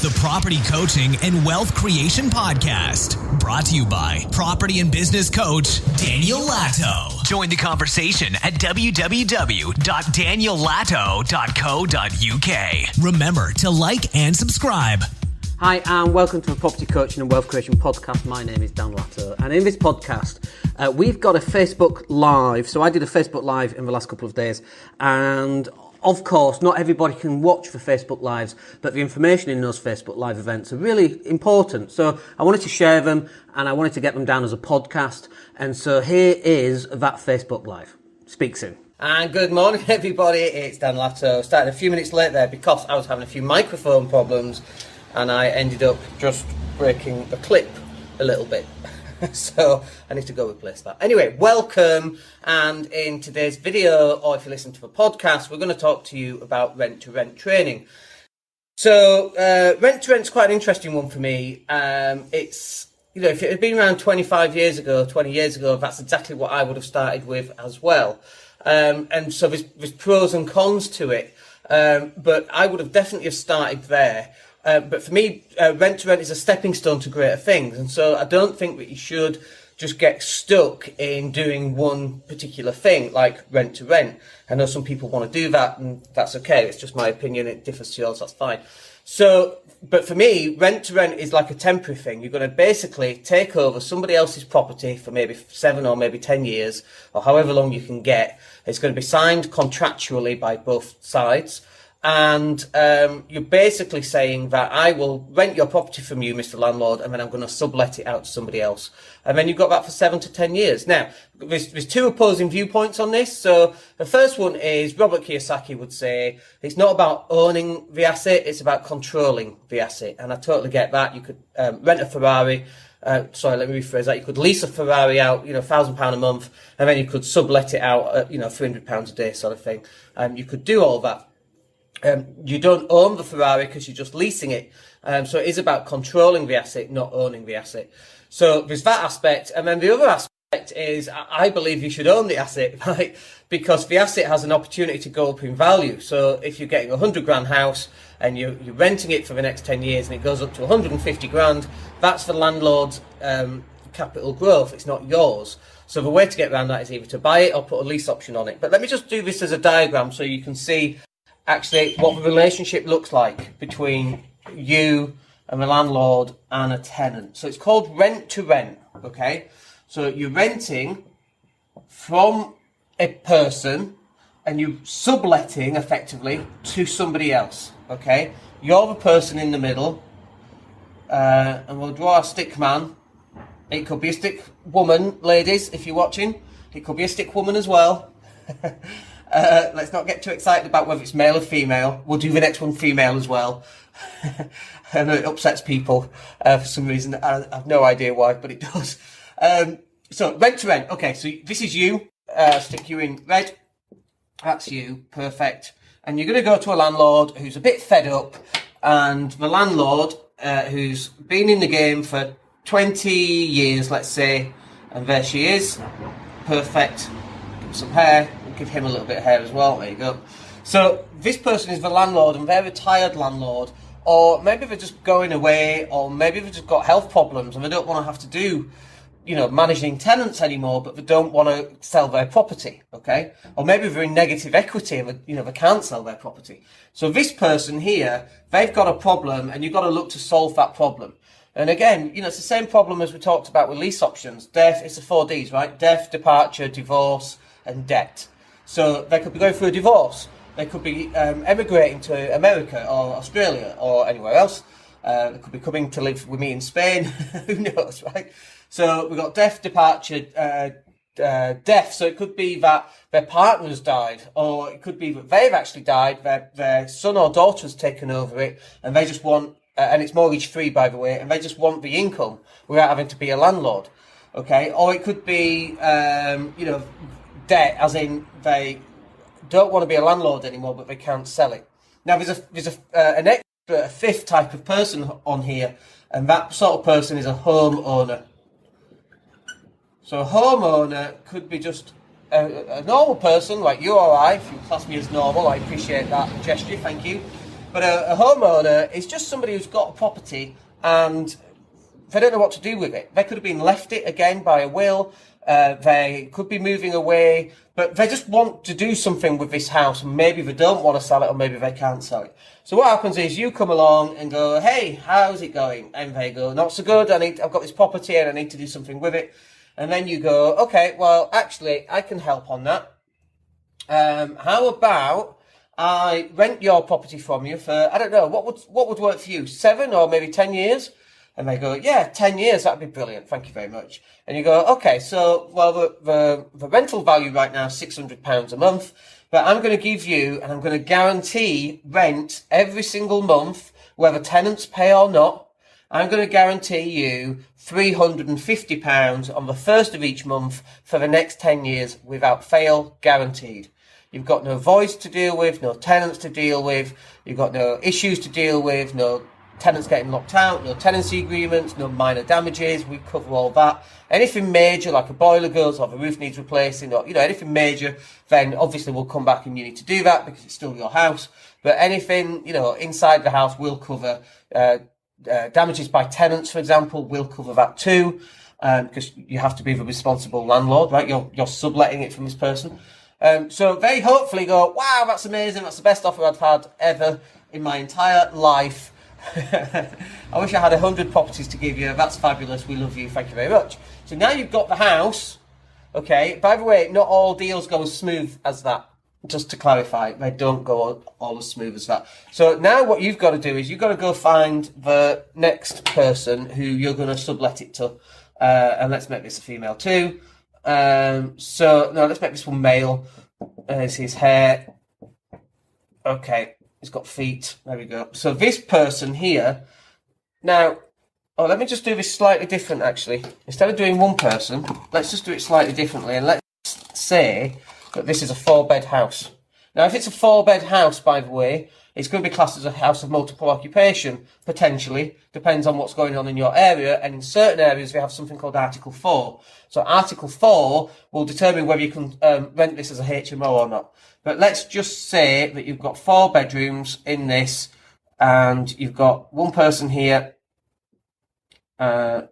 the Property Coaching and Wealth Creation Podcast. Brought to you by property and business coach Daniel Latto. Join the conversation at www.daniellatto.co.uk. Remember to like and subscribe. Hi, and welcome to the Property Coaching and Wealth Creation Podcast. My name is Dan Latto, and in this podcast, we've got a Facebook Live. So I did a Facebook Live in the last couple of days, and of course, not everybody can watch the Facebook Lives, but the information in those Facebook Live events are really important. So I wanted to share them, and I wanted to get them down as a podcast. And so here is that Facebook Live. Speak soon. And good morning, everybody. It's Dan Latto. Started a few minutes late there because I was having a few microphone problems, and I ended up just breaking the clip a little bit. So I need to go replace that. Anyway, welcome. And in today's video, or if you listen to the podcast, we're going to talk to you about rent-to-rent training. So rent-to-rent is quite an interesting one for me. It's, you know, if it had been around 20 years ago, that's exactly what I would have started with as well. And so there's pros and cons to it. But I would have definitely started there. But for me, rent-to-rent is a stepping stone to greater things. And so I don't think that you should just get stuck in doing one particular thing, like rent-to-rent. I know some people want to do that, and that's okay. It's just my opinion. It differs to yours. That's fine. So, but for me, rent-to-rent is like a temporary thing. You're going to basically take over somebody else's property for maybe 7 or maybe 10 years, or however long you can get. It's going to be signed contractually by both sides. And you're basically saying that I will rent your property from you, Mr. Landlord, and then I'm going to sublet it out to somebody else. And then you've got that for 7 to 10 years. Now, there's two opposing viewpoints on this. So the first one is Robert Kiyosaki would say it's not about owning the asset, it's about controlling the asset. And I totally get that. You could rent a Ferrari. Sorry, let me rephrase that. You could lease a Ferrari out, £1,000 a month, and then you could sublet it out at, £300 a day sort of thing. You could do all that. You don't own the Ferrari because you're just leasing it. So it is about controlling the asset, not owning the asset. So there's that aspect. And then the other aspect is I believe you should own the asset, right? Because the asset has an opportunity to go up in value. So if you're getting a 100 grand house and you're renting it for the next 10 years and it goes up to 150 grand, that's the landlord's capital growth. It's not yours. So the way to get around that is either to buy it or put a lease option on it. But let me just do this as a diagram so you can see actually what the relationship looks like between you and the landlord and a tenant. So it's called rent to rent, okay? So you're renting from a person and you're subletting effectively to somebody else, okay? You're the person in the middle, and we'll draw a stick man. It could be a stick woman, ladies, if you're watching. It could be a stick woman as well. Let's not get too excited about whether it's male or female. We'll do the next one female as well. I know it upsets people for some reason. I have no idea why, but it does. So rent to rent. Okay, so this is you. Stick you in red. That's you. Perfect. And you're going to go to a landlord who's a bit fed up, and the landlord who's been in the game for 20 years, let's say, and there she is. Perfect. Give some hair. Give him a little bit of hair as well. There you go. So this person is the landlord, and they're a retired landlord, or maybe they're just going away, or maybe they've just got health problems and they don't want to have to do, managing tenants anymore, but they don't want to sell their property. Okay, or maybe they're in negative equity and they can't sell their property. So this person here, they've got a problem, and you've got to look to solve that problem. And again, it's the same problem as we talked about with lease options. Death, it's the 4 Ds, right? Death, departure, divorce, and debt. So they could be going through a divorce. They could be emigrating to America or Australia or anywhere else. They could be coming to live with me in Spain. Who knows, right? So we've got death, departure, death. So it could be that their partner's died, or it could be that they've actually died, their son or daughter's taken over it, and they just want, and it's mortgage free, by the way, and they just want the income without having to be a landlord. Okay? Or it could be, debt, as in they don't want to be a landlord anymore, but they can't sell it. Now, there's an extra, a fifth type of person on here, and that sort of person is a homeowner. So a homeowner could be just a normal person like you or I. If you class me as normal, I appreciate that gesture, thank you. But a homeowner is just somebody who's got a property and they don't know what to do with it. They could have been left it again by a will. They could be moving away, but they just want to do something with this house. And maybe they don't want to sell it, or maybe they can't sell it. So what happens is you come along and go, hey, how's it going? And they go, not so good. I've got this property and I need to do something with it. And then you go, okay, well, actually, I can help on that. How about I rent your property from you for, I don't know, what would work for you? 7 or maybe 10 years? And they go, yeah, 10 years, that'd be brilliant. Thank you very much. And you go, okay, so, well, the rental value right now is £600 a month, but I'm going to give you, and I'm going to guarantee rent every single month, whether tenants pay or not. I'm going to guarantee you £350 on the first of each month for the next 10 years without fail, guaranteed. You've got no voids to deal with, no tenants to deal with, you've got no issues to deal with, no tenants getting locked out, no tenancy agreements, no minor damages. We cover all that. Anything major, like a boiler goes or the roof needs replacing, or anything major, then obviously we'll come back and you need to do that because it's still your house. But anything inside the house will cover. Damages by tenants, for example, will cover that too, because you have to be the responsible landlord, right? You're subletting it from this person. So they hopefully go, wow, that's amazing. That's the best offer I've had ever in my entire life. I wish I had 100 properties to give you. That's fabulous. We love you. Thank you very much. So now you've got the house. Okay. By the way, not all deals go as smooth as that. Just to clarify, they don't go all as smooth as that. So now what you've got to do is you've got to go find the next person who you're going to sublet it to. And let's make this a female too. Let's make this one male. There's his hair. Okay. He's got feet. There we go. So this person here, now, let me just do this slightly different actually. Instead of doing one person, let's just do it slightly differently and let's say that this is a 4-bed house. Now, if it's a 4-bed house, by the way, it's going to be classed as a house of multiple occupation, potentially. Depends on what's going on in your area. And in certain areas, we have something called Article 4. So Article 4 will determine whether you can rent this as a HMO or not. But let's just say that you've got 4 bedrooms in this, and you've got one person here. There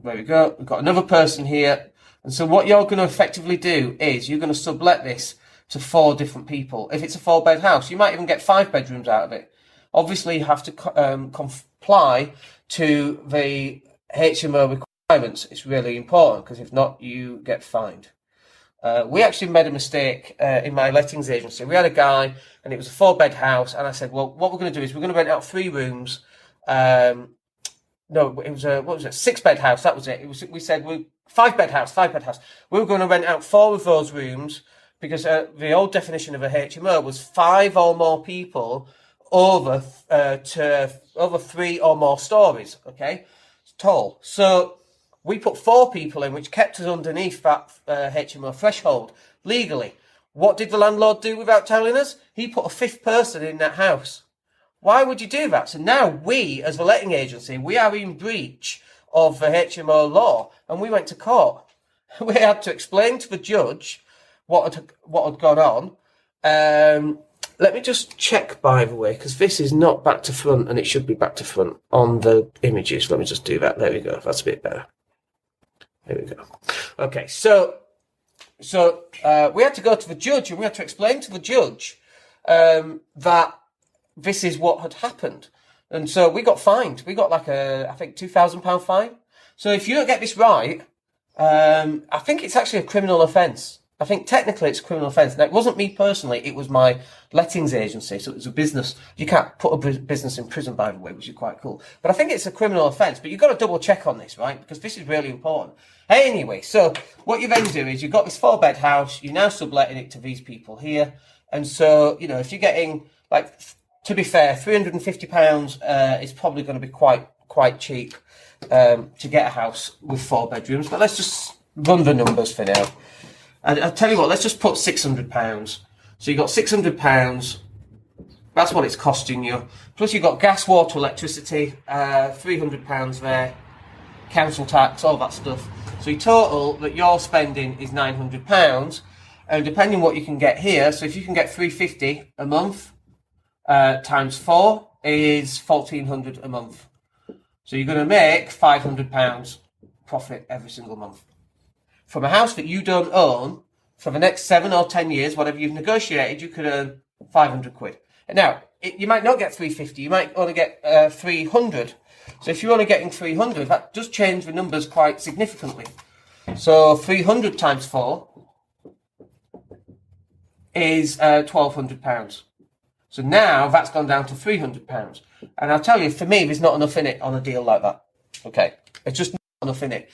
we go. We've got another person here. And so what you're going to effectively do is you're going to sublet this to 4 different people. If it's a 4-bed house, you might even get 5 bedrooms out of it. Obviously, you have to comply to the HMO requirements. It's really important because if not, you get fined. We actually made a mistake in my lettings agency. We had a guy and it was a 4-bed house, and I said, well, what we're going to do is we're going to rent out 3 rooms. No, it was a 6-bed house. That was it. We said 5-bed house. We were going to rent out 4 of those rooms because the old definition of a HMO was 5 or more people over 3 or more stories. Okay, it's tall. So we put 4 people in, which kept us underneath that HMO threshold legally. What did the landlord do without telling us? He put a 5th person in that house. Why would you do that? So now we, as the letting agency, we are in breach of the HMO law, and we went to court. We had to explain to the judge what had gone on. Let me just check, by the way, because this is not back to front, and it should be back to front on the images. Let me just do that. There we go. That's a bit better. There we go. Okay, so we had to go to the judge, and we had to explain to the judge that this is what had happened. And so we got fined. We got like I think £2,000 fine. So if you don't get this right, I think it's actually a criminal offence. I think technically it's a criminal offence. Now, it wasn't me personally, it was my lettings agency, so it was a business. You can't put a business in prison, by the way, which is quite cool. But I think it's a criminal offence, but you've got to double check on this, right? Because this is really important. Anyway, so what you then do is you've got this 4-bed house, you're now subletting it to these people here. And so, if you're getting, like, to be fair, £350 is probably going to be quite cheap to get a house with 4 bedrooms. But let's just run the numbers for now. And I'll tell you what, let's just put £600. So you've got £600. That's what it's costing you. Plus you've got gas, water, electricity, £300 there, council tax, all that stuff. So your total that you're spending is £900. And depending what you can get here, so if you can get £350 a month, times 4 is 1,400 a month. So you're going to make £500 profit every single month. From a house that you don't own, for the next 7 or 10 years, whatever you've negotiated, you could earn 500 quid. And now, you might not get 350, you might only get 300. So if you're only getting 300, that does change the numbers quite significantly. So 300 times 4 is £1,200. So now that's gone down to £300. And I'll tell you, for me, there's not enough in it on a deal like that. Okay, it's just not enough in it.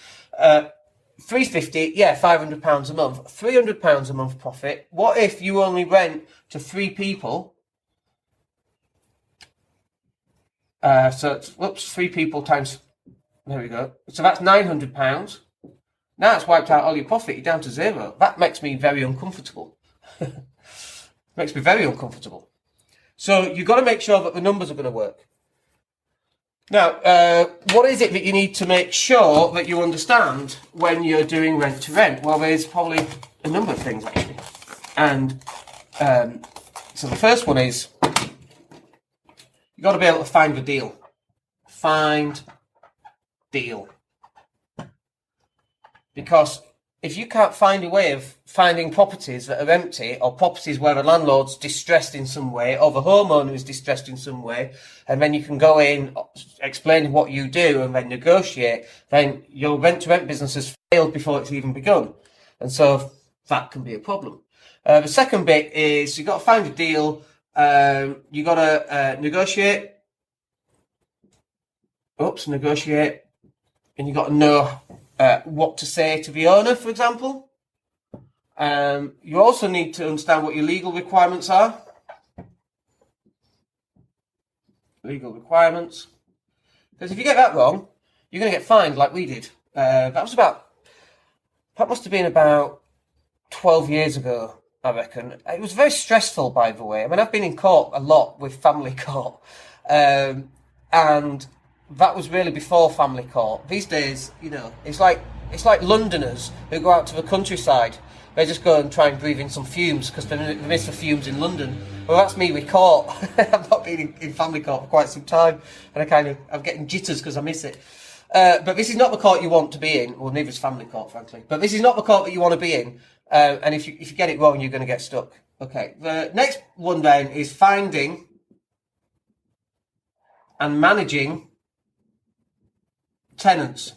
350, yeah, £500 a month. £300 a month profit. What if you only rent to 3 people? So it's, 3 people times, there we go. So that's £900. Now it's wiped out all your profit. You're down to 0. That makes me very uncomfortable. Makes me very uncomfortable. So you've got to make sure that the numbers are going to work. Now, what is it that you need to make sure that you understand when you're doing rent to rent? Well, there's probably a number of things, actually. And so the first one is you've got to be able to find the deal. Find deal. Because if you can't find a way of finding properties that are empty, or properties where the landlord's distressed in some way, or the homeowner is distressed in some way, and then you can go in, explain what you do, and then negotiate, then your rent-to-rent business has failed before it's even begun. And so that can be a problem. The second bit is you've got to find a deal, you've got to negotiate, and you've got to know what to say to the owner, for example. You also need to understand what your legal requirements are. Legal requirements. Because if you get that wrong, you're going to get fined like we did. That must have been about 12 years ago, I reckon. It was very stressful, by the way. I mean, I've been in court a lot with family court. And that was really before family court. These days, you know, it's like Londoners who go out to the countryside. They just go and try and breathe in some fumes because they miss the fumes in London. Well, that's me with court. I've not been in family court for quite some time, and I'm getting jitters because I miss it. But this is not the court you want to be in. Well, neither is family court, frankly. But this is not the court that you want to be in. And if you get it wrong, you're going to get stuck. Okay. The next one then is finding and managing tenants.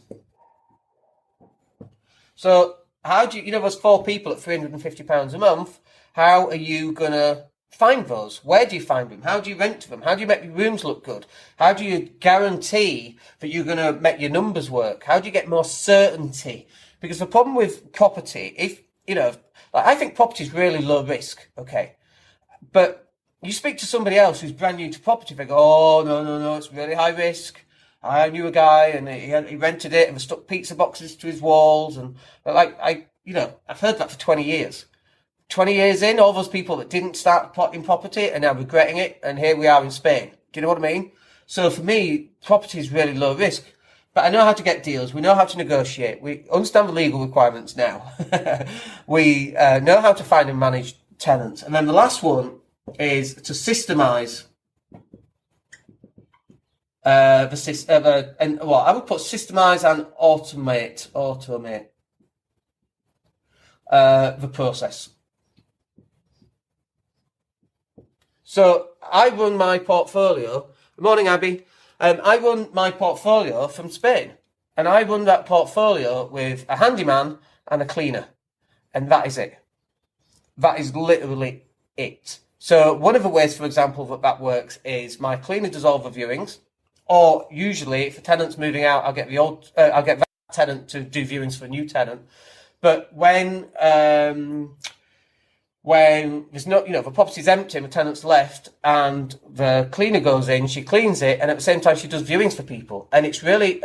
So how do you know those 4 people at £350 a month? How are you going to find those? Where do you find them? How do you rent to them? How do you make your rooms look good? How do you guarantee that you're going to make your numbers work? How do you get more certainty? Because the problem with property, I think property is really low risk, okay? But you speak to somebody else who's brand new to property, they go, oh, no, it's really high risk. I knew a guy and he rented it and stuck pizza boxes to his walls. And I've heard that for 20 years. 20 years in, all those people that didn't start in property are now regretting it. And here we are in Spain. Do you know what I mean? So for me, property is really low risk. But I know how to get deals. We know how to negotiate. We understand the legal requirements now. We know how to find and manage tenants. And then the last one is to systemize I would put systemize and automate the process. So I run my portfolio. Good morning, Abby. I run my portfolio from Spain, and I run that portfolio with a handyman and a cleaner, and that is it. That is literally it. So one of the ways, for example, that works is my cleaner does all the viewings. Or usually, if a tenant's moving out, I'll get that tenant to do viewings for a new tenant. But when there's no, the property's empty and the tenant's left, and the cleaner goes in, she cleans it, and at the same time she does viewings for people, and it's really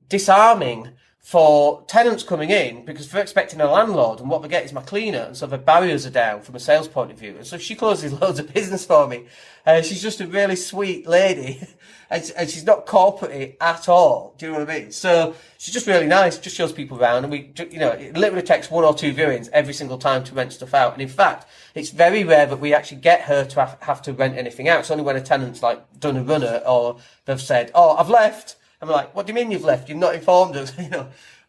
disarming for tenants coming in, because they're expecting a landlord, and what they get is my cleaner, and so the barriers are down from a sales point of view. And so she closes loads of business for me. She's just a really sweet lady, and she's not corporate at all. Do you know what I mean? So she's just really nice, just shows people around, and it literally takes 1 or 2 viewings every single time to rent stuff out. And in fact, it's very rare that we actually get her to have to rent anything out. It's only when a tenant's like done a runner, or they've said, "Oh, I've left." And we're like, "What do you mean you've left? You've not informed us."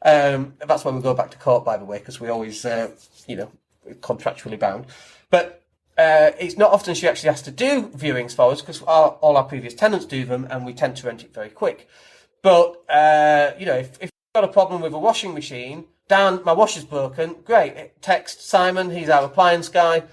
That's when we go back to court, by the way, because we always, contractually bound. But it's not often she actually has to do viewings for us, because all our previous tenants do them, and we tend to rent it very quick. But, if you've got a problem with a washing machine, Dan, my washer's broken, great. Text Simon, he's our appliance guy.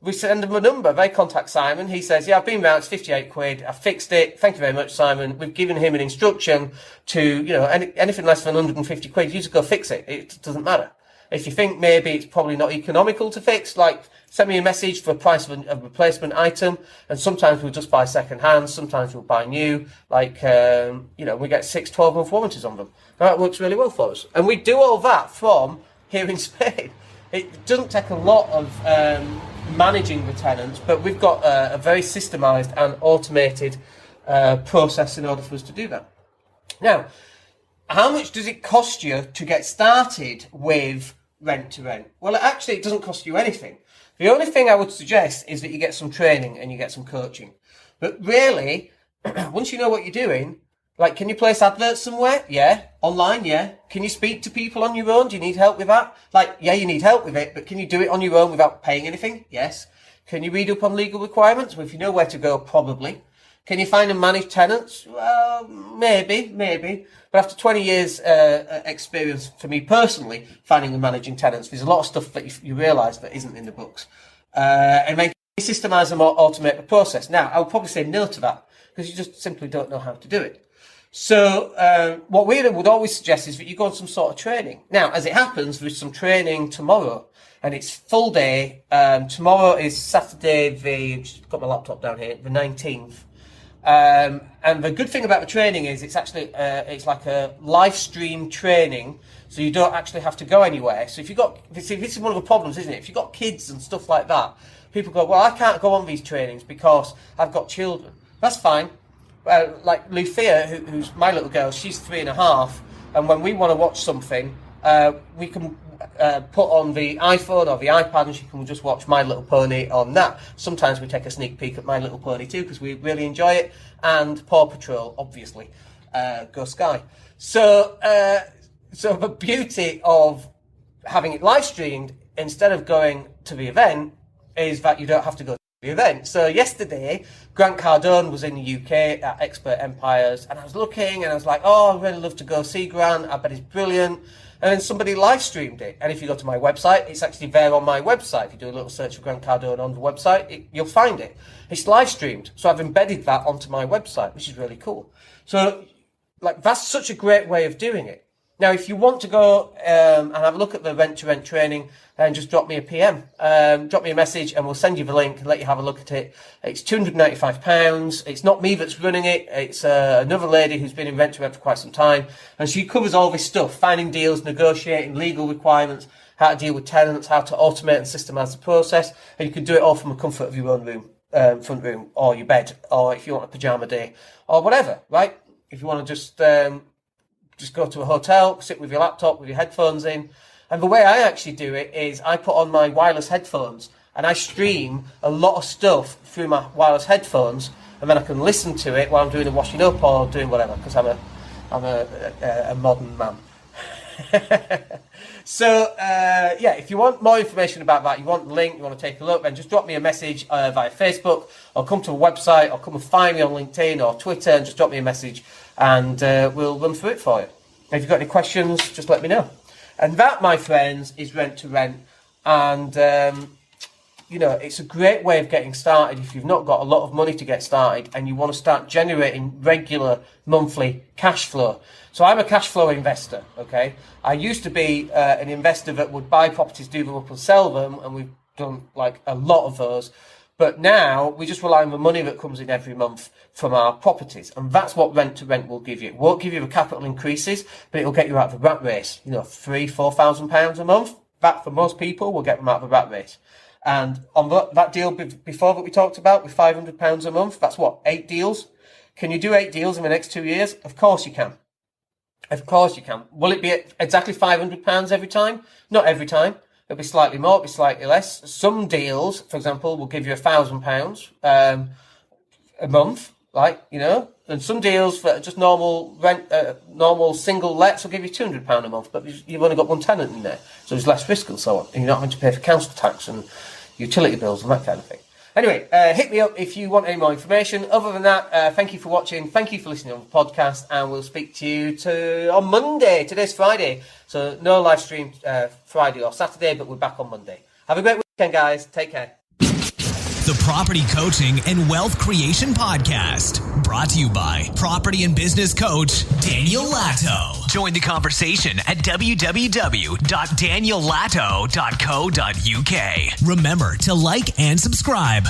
We send them a number. They contact Simon. He says, "Yeah, I've been round. It's 58 quid. I fixed it. Thank you very much, Simon." We've given him an instruction to, anything less than 150 quid, you just go fix it. It doesn't matter. If you think maybe it's probably not economical to fix, like, send me a message for the price of a replacement item. And sometimes we'll just buy second hand. Sometimes we'll buy new. Like, we get 6, 12-month warranties on them. That works really well for us. And we do all that from here in Spain. It doesn't take a lot of managing the tenants, but we've got a very systemised and automated process in order for us to do that. Now, how much does it cost you to get started with rent to rent? Well, it doesn't cost you anything. The only thing I would suggest is that you get some training and you get some coaching. But really, once you know what you're doing, like, can you place adverts somewhere? Yeah. Online? Yeah. Can you speak to people on your own? Do you need help with that? Like, yeah, you need help with it, but can you do it on your own without paying anything? Yes. Can you read up on legal requirements? Well, if you know where to go, probably. Can you find and manage tenants? Well, maybe. But after 20 years experience, for me personally, finding and managing tenants, there's a lot of stuff that you realise that isn't in the books. And then can you systemise and automate the process? Now, I would probably say no to that, because you just simply don't know how to do it. So what we would always suggest is that you go on some sort of training. Now, as it happens, there's some training tomorrow, and it's full day. Tomorrow is Saturday, just got my laptop down here, the 19th. And the good thing about the training is it's actually it's like a live stream training, so you don't actually have to go anywhere. So if this is one of the problems, isn't it? If you've got kids and stuff like that, people go, "Well, I can't go on these trainings because I've got children." That's fine. Like Lucia, who's my little girl, she's 3.5, and when we want to watch something, we can put on the iPhone or the iPad, and she can just watch My Little Pony on that. Sometimes we take a sneak peek at My Little Pony too, because we really enjoy it, and Paw Patrol, obviously. Go Sky. So the beauty of having it live streamed instead of going to the event is that you don't have to go to the event. So yesterday, Grant Cardone was in the UK at Expert Empires, and I was looking and I was like, "Oh, I'd really love to go see Grant. I bet he's brilliant." And then somebody live streamed it. And if you go to my website, it's actually there on my website. If you do a little search for Grant Cardone on the website, you'll find it. It's live streamed. So I've embedded that onto my website, which is really cool. So, like, that's such a great way of doing it. Now, if you want to go and have a look at the rent-to-rent training, then just drop me a PM. Drop me a message and we'll send you the link and let you have a look at it. It's £295. It's not me that's running it. It's another lady who's been in rent-to-rent for quite some time. And she covers all this stuff, finding deals, negotiating legal requirements, how to deal with tenants, how to automate and systemize the process. And you can do it all from the comfort of your own room, front room, or your bed, or if you want a pyjama day, or whatever, right? If you want to just go to a hotel, sit with your laptop, with your headphones in. And the way I actually do it is I put on my wireless headphones and I stream a lot of stuff through my wireless headphones, and then I can listen to it while I'm doing a washing up or doing whatever, because I'm a modern man. So, if you want more information about that, you want the link, you want to take a look, then just drop me a message via Facebook, or come to a website, or come and find me on LinkedIn or Twitter, and just drop me a message, and we'll run through it for you. If you've got any questions, just let me know. And that, my friends, is rent to rent. And, it's a great way of getting started if you've not got a lot of money to get started and you want to start generating regular monthly cash flow. So I'm a cash flow investor, okay? I used to be an investor that would buy properties, do them up and sell them, and we've done like a lot of those. But now we just rely on the money that comes in every month from our properties. And that's what rent to rent will give you. It won't give you the capital increases, but it'll get you out of the rat race. You know, £3,000-4,000 a month. That for most people will get them out of the rat race. And on that deal before that we talked about with £500 a month, that's what, 8 deals? Can you do 8 deals in the next 2 years? Of course you can. Of course you can. Will it be exactly £500 every time? Not every time. It'll be slightly more, it'll be slightly less. Some deals, for example, will give you £1,000 a month, like, you know. And some deals for just normal rent, normal single lets will give you £200 a month, but you've only got one tenant in there, so there's less risk and so on. And you're not having to pay for council tax and utility bills and that kind of thing. Anyway, hit me up if you want any more information. Other than that, thank you for watching. Thank you for listening on the podcast, and we'll speak to you on Monday. Today's Friday, so no live stream Friday or Saturday, but we're back on Monday. Have a great weekend, guys. Take care. The Property Coaching and Wealth Creation Podcast, brought to you by property and business coach Daniel Latto. Join the conversation at www.daniellatto.co.uk. Remember to like and subscribe.